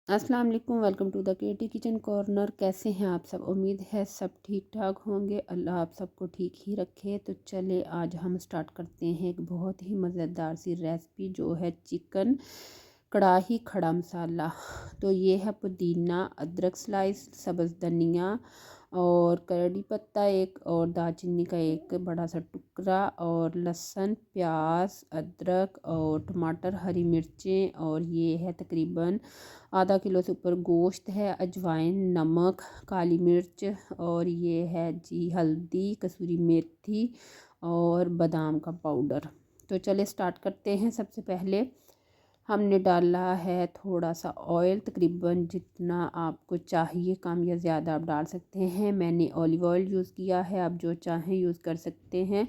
अस्सलाम वालेकुम। Welcome to the KT kitchen corner. कैसे हैं आप सब? उम्मीद है सब ठीक ठाक होंगे। अल्लाह आप सबको ठीक ही रखे। तो चले आज हम स्टार्ट करते हैं एक बहुत ही मज़ेदार सी रेसिपी, जो है चिकन कढ़ाई खड़ा मसाला। तो ये है पुदीना, अदरक स्लाइस, सब्ज़ धनिया और कड़ी पत्ता एक, और दालचीनी का एक बड़ा सा टुकड़ा, और लहसुन, प्याज, अदरक और टमाटर, हरी मिर्चें, और ये है तकरीबन आधा किलो से ऊपर गोश्त है, अजवाइन, नमक, काली मिर्च, और ये है जी हल्दी, कसूरी मेथी और बादाम का पाउडर। तो चले स्टार्ट करते हैं। सबसे पहले हमने डाला है थोड़ा सा ऑयल, तकरीबन जितना आपको चाहिए, कम या ज़्यादा आप डाल सकते हैं। मैंने ऑलिव ऑयल यूज़ किया है, आप जो चाहें यूज़ कर सकते हैं।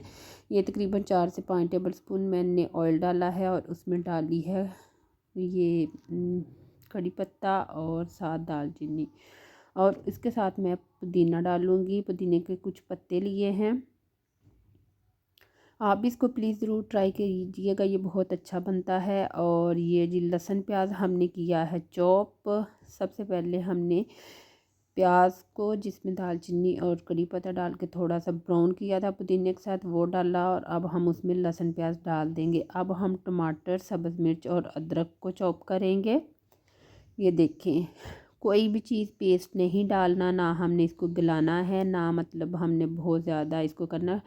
ये तकरीबन 4 से 5 टेबल स्पून मैंने ऑयल डाला है, और उसमें डाली है ये कड़ी पत्ता और साथ दालचीनी, और इसके साथ मैं पुदीना डालूँगी। पुदीने के कुछ पत्ते लिए हैं। आप भी इसको प्लीज़ ज़रूर ट्राई कीजिएगा, ये बहुत अच्छा बनता है। और ये जी लहसुन प्याज हमने किया है चॉप। सबसे पहले हमने प्याज को, जिसमें दालचीनी और कड़ी पत्ता डाल के थोड़ा सा ब्राउन किया था पुदीने के साथ, वो डाला, और अब हम उसमें लहसुन प्याज डाल देंगे। अब हम टमाटर, सब्ज़ मिर्च और अदरक को चॉप करेंगे। ये देखें, कोई भी चीज़ पेस्ट नहीं डालना, ना हमने इसको गलाना है, ना मतलब हमने बहुत ज़्यादा इसको करना।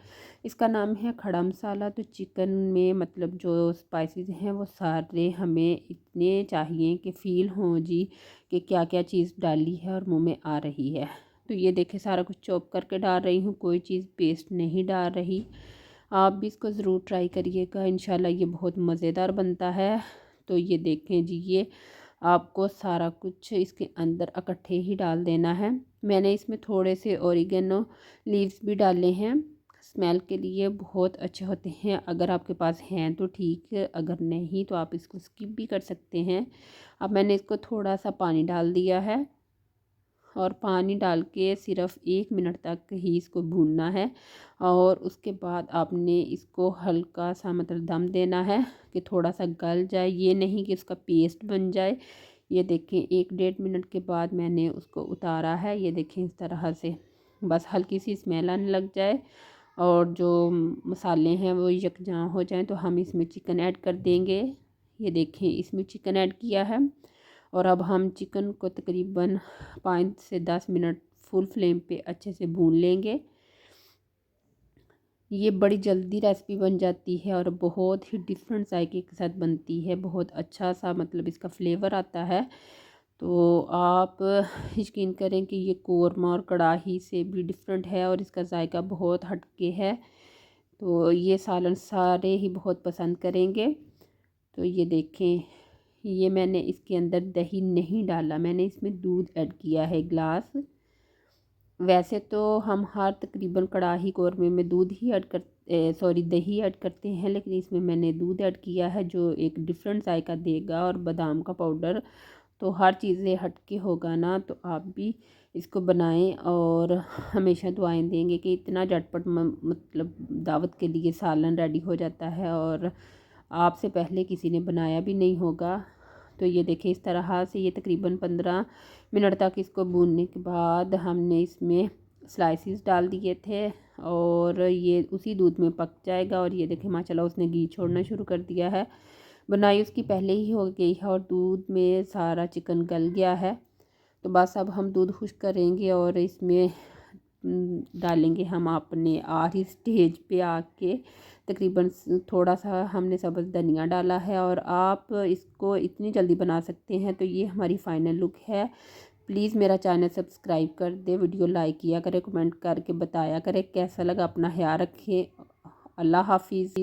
इसका नाम है खड़ा मसाला। तो चिकन में मतलब जो स्पाइसेस हैं वो सारे हमें इतने चाहिए कि फ़ील हों जी कि क्या क्या चीज़ डाली है और मुंह में आ रही है। तो ये देखें, सारा कुछ चॉप करके डाल रही हूँ, कोई चीज़ पेस्ट नहीं डाल रही। आप भी इसको ज़रूर ट्राई करिएगा, इंशाल्लाह ये बहुत मज़ेदार बनता है। तो ये देखें जी, ये आपको सारा कुछ इसके अंदर इकट्ठे ही डाल देना है। मैंने इसमें थोड़े से ओरिगेनो लीव्स भी डाले हैं, स्मेल के लिए बहुत अच्छे होते हैं। अगर आपके पास हैं तो ठीक है, अगर नहीं तो आप इसको स्किप भी कर सकते हैं। अब मैंने इसको थोड़ा सा पानी डाल दिया है, और पानी डाल के सिर्फ 1 मिनट तक ही इसको भूनना है। और उसके बाद आपने इसको हल्का सा मतलब दम देना है कि थोड़ा सा गल जाए, ये नहीं कि उसका पेस्ट बन जाए। ये देखें, 1 डेढ़ मिनट के बाद मैंने उसको उतारा है। ये देखें, इस तरह से बस हल्की सी स्मेल आने लग जाए और जो मसाले हैं वो यकजां हो जाएं, तो हम इसमें चिकन ऐड कर देंगे। ये देखें, इसमें चिकन ऐड किया है, और अब हम चिकन को तकरीबन 5 से 10 मिनट फुल फ्लेम पे अच्छे से भून लेंगे। ये बड़ी जल्दी रेसिपी बन जाती है और बहुत ही डिफरेंट जायके के साथ बनती है। बहुत अच्छा सा मतलब इसका फ्लेवर आता है। तो आप यकीन करें कि ये कोरमा और कढ़ाई से भी डिफरेंट है, और इसका जायका बहुत हटके है। तो ये सालन सारे ही बहुत पसंद करेंगे। तो ये देखें, ये मैंने इसके अंदर दही नहीं डाला, मैंने इसमें दूध ऐड किया है गिलास। वैसे तो हम हर तकरीबन कढ़ाई कौरमे में दूध ही ऐड कर दही ऐड करते हैं, लेकिन इसमें मैंने दूध ऐड किया है, जो एक डिफरेंट जायका देगा। और बादाम का पाउडर, तो हर चीज़ें हटके होगा ना, तो आप भी इसको बनाएं और हमेशा दुआएं देंगे कि इतना झटपट मतलब दावत के लिए सालन रेडी हो जाता है, और आपसे पहले किसी ने बनाया भी नहीं होगा। तो ये देखिए, इस तरह से ये तकरीबन 15 मिनट तक इसको भूनने के बाद हमने इसमें स्लाइसिस डाल दिए थे, और ये उसी दूध में पक जाएगा। और ये देखिए, माशाल्लाह उसने घी छोड़ना शुरू कर दिया है। बनाई उसकी पहले ही हो गई है, और दूध में सारा चिकन गल गया है। तो बस अब हम दूध खुश्क करेंगे, और इसमें डालेंगे हम अपने आखिरी स्टेज पे आके तकरीबन थोड़ा सा हमने सब्ज़ धनिया डाला है। और आप इसको इतनी जल्दी बना सकते हैं। तो ये हमारी फ़ाइनल लुक है। प्लीज़ मेरा चैनल सब्सक्राइब कर दे, वीडियो लाइक किया करें, कमेंट करके बताया करें कैसा लगा। अपना ख्याल रखें। अल्लाह हाफिज़।